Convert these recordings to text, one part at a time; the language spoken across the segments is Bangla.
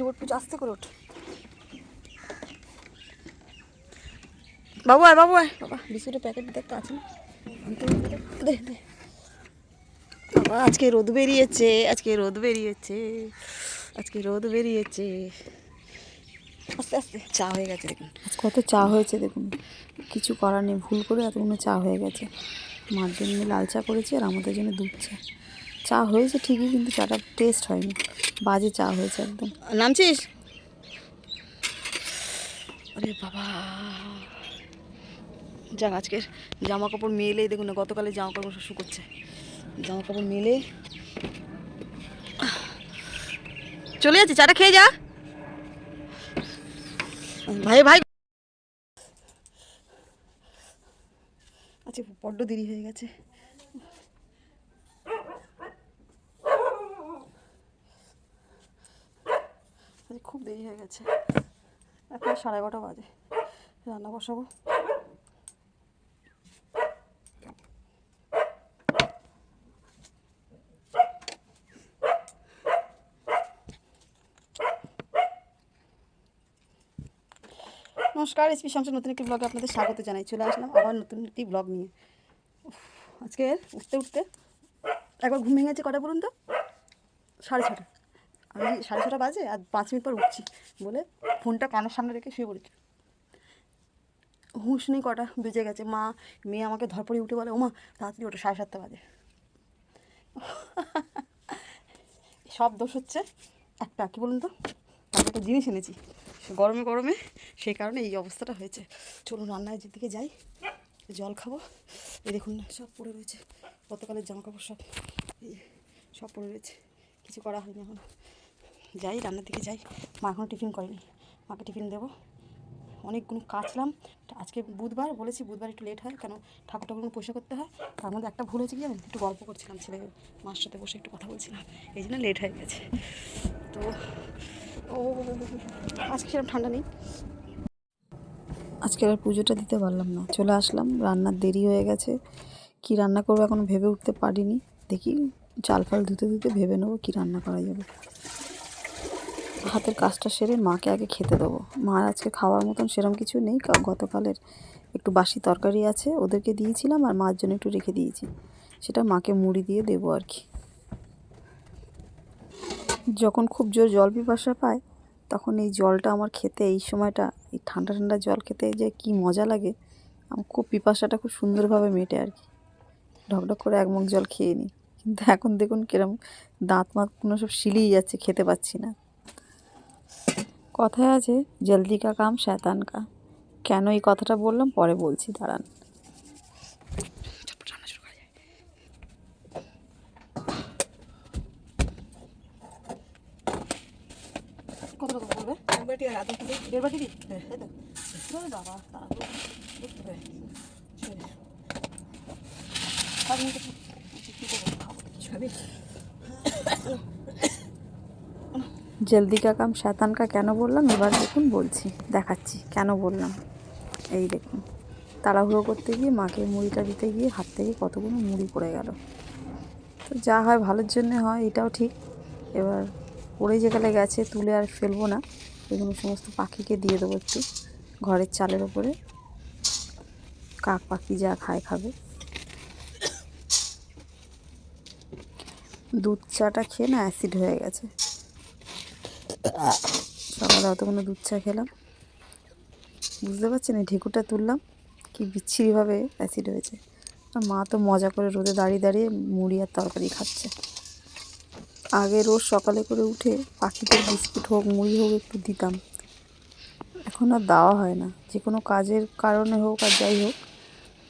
ওঠ পুজো আস্তে করে ওঠ। বাবু আয় বাবু আয়। বাবা বিস্কুটের প্যাকেট দেখতে আছে না? দে দে বাবা। আজকে রোদ বেরিয়েছে, আজকে রোদ বেরিয়েছে, আজকে রোদ বেরিয়েছে। আস্তে আস্তে চা হয়ে গেছে দেখুন। আজ কত চা হয়েছে দেখুন, কিছু করার নেই, ভুল করে এতগুলো চা হয়ে গেছে। মার জন্য লাল চা করেছি আর আমাদের জন্য দুধ চা। চা হয়েছে ঠিকই, কিন্তু চাটা টেস্ট হয়নি, বাজে চা হয়েছে একদম। নামছিস? আরে বাবা, যাক আজকের জামা কাপড় মেলে দেখুন না, গতকালে জামা কাপড় সব শুকোচ্ছে। জামা কাপড় মেলে চলে যাচ্ছে। চাটা খেয়ে যা ভাই ভাই। আচ্ছা বড্ড দেরি হয়ে গেছে। খুব দেরি হয়ে গেছে, এখন 11:30 বাজে। রান্না বসাবো। নমস্কার, এসপি শামসুর নতুন একটি ব্লগে আপনাদের স্বাগত জানাই। চলে আসলাম আবার নতুন একটি ব্লগ নিয়ে। আজকে উঠতে উঠতে একবার ঘুম ভেঙেছে কটা বলুন তো? 6:30। আমি 6:30 বাজে আর 5 মিনিট পর উঠছি বলে ফোনটা কানের সামনে রেখে শুয়ে পড়েছি। হুঁশ নেই কটা বেজে গেছে। মেয়ে আমাকে ধরপড়ে উঠে বলে, ওমা তাড়াতাড়ি ওঠো, 7:30 বাজে। সব দোষ হচ্ছে একটা, কী বলুন তো, তারপর একটা জিনিস এনেছি গরমে গরমে, সেই কারণে এই অবস্থাটা হয়েছে। চলুন রান্নায় দিকে যাই, জল খাবো। এই দেখুন না, সব পড়ে রয়েছে, গতকালের জামা কাপড় সব সব পড়ে রয়েছে, কিছু করা হয়নি এখন। যাই রান্নার দিকে যাই। মা এখনও টিফিন করেনি, মাকে টিফিন দেবো। অনেকগুলো কাচলাম। আজকে বুধবার, বলেছি বুধবার একটু লেট হয়, কেন ঠাকুর ঠাকুরগুলো পরিষ্কার করতে হয়। তার মধ্যে একটা ভুল হয়েছে কি জানেন, একটু গল্প করছিলাম, ছেলে মার সাথে বসে একটু কথা বলছিলাম, এই জন্য লেট হয়ে গেছে। তো ও আজকে সেরকম ঠান্ডা নেই। আজকে আর পুজোটা দিতে পারলাম না, চলে আসলাম। রান্নার দেরি হয়ে গেছে, কি রান্না করবো এখন ভেবে উঠতে পারিনি। দেখি চাল ফাল ধুতে ধুতে ভেবে নেবো কী রান্না করা যাবে। হাতের কাজটা সেরে মাকে আগে খেতে দেবো। মার আজকে খাওয়ার মতন সেরকম কিছু নেই, গতকালের একটু বাসি তরকারি আছে, ওদেরকে দিয়েছিলাম আর মার জন্য একটু রেখে দিয়েছি, সেটা মাকে মুড়ি দিয়ে দেবো আর কি। যখন খুব জোর জল পিপাসা পায় তখন এই জলটা আমার খেতে, এই সময়টা এই ঠান্ডা ঠান্ডা জল খেতে যে কি মজা লাগে। আমার খুব পিপাসাটা খুব সুন্দরভাবে মেটে আর কি। ঢকঢক করে এক মুখ জল খেয়ে নিই। কিন্তু এখন দেখুন কিরম দাঁত মাতগুলো সব শিলিয়ে যাচ্ছে, খেতে পাচ্ছি না। কথায় আছে জলদি কা কাম শয়তান কা। কেন এই কথাটা বললাম পরে বলছি, দাঁড়ান। রান্না শুরু করা যায়। কত রকম বলবে? 1 বাটি আর আধা কিলো, 1.5 বাটি দিই। হ্যাঁ তাই তো বাবা, তাড়াতাড়ি দেখতে হবে। জলদি কা কাম শয়তান কা কেন বললাম এবার দেখুন, বলছি, দেখাচ্ছি কেন বললাম। এই দেখুন, তাড়াহুড়ো করতে গিয়ে মাকে মুড়িটা দিতে গিয়ে হাত থেকে কতগুলো মুড়ি পড়ে গেল। তো যা হয় ভালোর জন্য হয়, এটাও ঠিক। এবার পড়ে যেখানে গেছে তুলে আর ফেলবো না, এগুলো সমস্ত পাখিকে দিয়ে দেবো একটু ঘরের চালের ওপরে, কাক পাখি যা খায় খাবে। দুধ চাটা খেয়ে না অ্যাসিড হয়ে গেছে। সকালে অতগুলো দুধ চা খেলাম, বুঝতে পারছেন এই ঢেকুরটা তুললাম কি বিচ্ছিরিভাবে অ্যাসিড হয়েছে। আর মা তো মজা করে রোদে দাঁড়িয়ে দাঁড়িয়ে মুড়ি আর তরকারি খাচ্ছে। আগে রোজ সকালে করে উঠে পাখিদের বিস্কুট হোক মুড়ি হোক একটু দিতাম, এখন আর দেওয়া হয় না। যে কোনো কাজের কারণে হোক আর যাই হোক,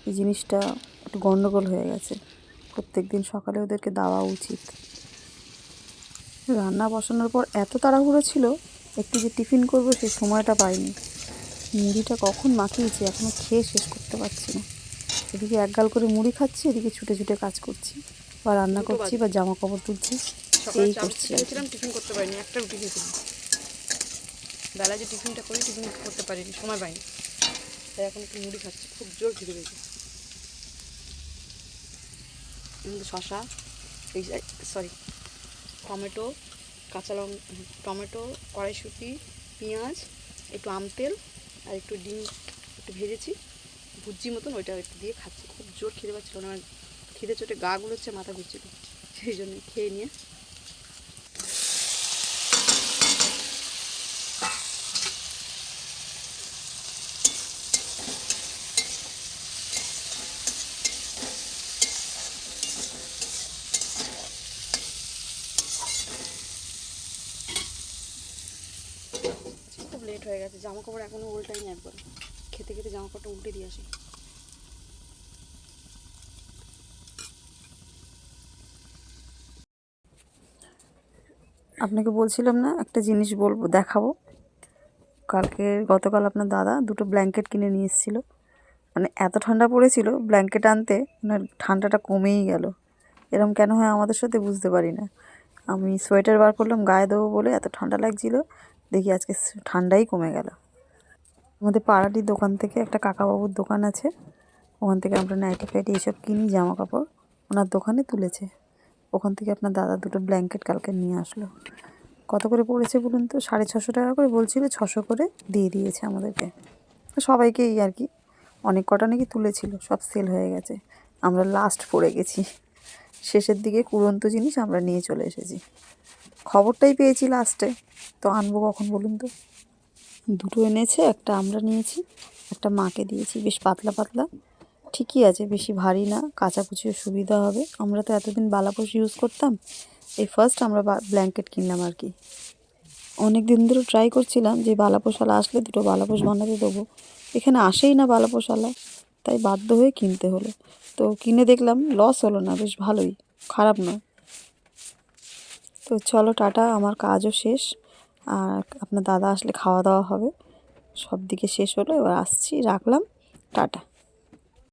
এই জিনিসটা একটু গণ্ডগোল হয়ে গেছে। প্রত্যেক দিন সকালে ওদেরকে দেওয়া উচিত। রান্না বসানোর পর এত তাড়াহুড়ো ছিল, একটু যে টিফিন করবো সেই সময়টা পাইনি। মুড়িটা কখন মাখিয়েছি এখনও খেয়ে শেষ করতে পারছি না। এদিকে একগাল করে মুড়ি খাচ্ছি, এদিকে ছুটে ছুটে কাজ করছি, বা রান্না করছি বা জামা কাপড় তুলছি, এই করছি আর কি। টিফিন করতে পারিনি, একটা রুটি খেয়েছিলাম। বেলায় যে টিফিনটা করি, টিফিন করতে পারিনি, সময় পাইনি, তাই এখন একটু মুড়ি খাচ্ছি। খুব জোর খিদে পেয়েছে। শশা, সরি টমেটো, কাঁচা লঙ্কা, টমেটো, কড়াইশুঁটি, পেঁয়াজ, একটু আম তেল আর একটু ডিম একটু ভেজেছি ভুজি মতন, ওইটা একটু দিয়ে খাচ্ছি। খুব জোর খিদে পাচ্ছিল না, আমার খিদে চোটে গা গুলোচ্ছে, মাথা ঘুরছিল, সেই জন্য খেয়ে নিয়ে খুব লেট হয়ে গেছে, জামা কাপড় এখনও উল্টাইনি, একবার খেতে খেতে জামা কাপড়টা উল্টে দিয়ে আসি। আপনাকে বলছিলাম না একটা জিনিস বলবো, দেখাবো। গতকাল আপনার দাদা দুটো ব্ল্যাঙ্কেট কিনে নিয়ে এসেছিলো। মানে এত ঠান্ডা পড়েছিল, ব্ল্যাঙ্কেট আনতে ওনার ঠান্ডাটা কমেই গেল। এরম কেন হয় আমাদের সাথে বুঝতে পারি না। আমি সোয়েটার বার করলাম গায়ে দেবো বলে, এত ঠান্ডা লাগছিল, দেখি আজকে ঠান্ডাই কমে গেল। আমাদের পাড়াটির দোকান থেকে একটা কাকাবাবুর দোকান আছে, ওখান থেকে আমরা নাইটি ফাইটি এইসব কিনি, জামা কাপড় ওনার দোকানে তুলেছে। ওখান থেকে আপনার দাদা দুটো ব্ল্যাঙ্কেট কালকে নিয়ে আসলো। কত করে পড়েছে বলুন তো? 650 টাকা করে বলছিল, 600 করে দিয়ে দিয়েছে আমাদেরকে, সবাইকেই আর কি। অনেক কটা নাকি তুলেছিল, সব সেল হয়ে গেছে। আমরা লাস্ট পড়ে গেছি, শেষের দিকে কুড়ন্ত জিনিস আমরা নিয়ে চলে এসেছি। খবরটাই পেয়েছি লাস্টে, তো আনবো কখন বলুন তো? দুটো এনেছে, একটা আমরা নিয়েছি, একটা মাকে দিয়েছি। বেশ পাতলা পাতলা, ঠিকই আছে, বেশি ভারী না, কাচাকুচিও সুবিধা হবে। আমরা তো এতদিন বালাপোষ ইউজ করতাম, এই ফার্স্ট আমরা ব্ল্যাঙ্কেট কিনলাম আর কি। অনেক দিন ধরে ট্রাই করছিলাম যে বালাপোষালা আসলে দুটো বালাপোষ বানাতে দেবো, এখানে আসেই না বালাপোষালা, তাই বাধ্য হয়ে কিনতে হলো। তো কিনে দেখলাম লস হলো না, বেশ ভালোই, খারাপ নয়। তো চলো টাটা, আমার কাজও শেষ, আর আপনার দাদা আসলে খাওয়া দাওয়া হবে, সব দিকে শেষ হলো, এবার আসছি, রাখলাম, টাটা।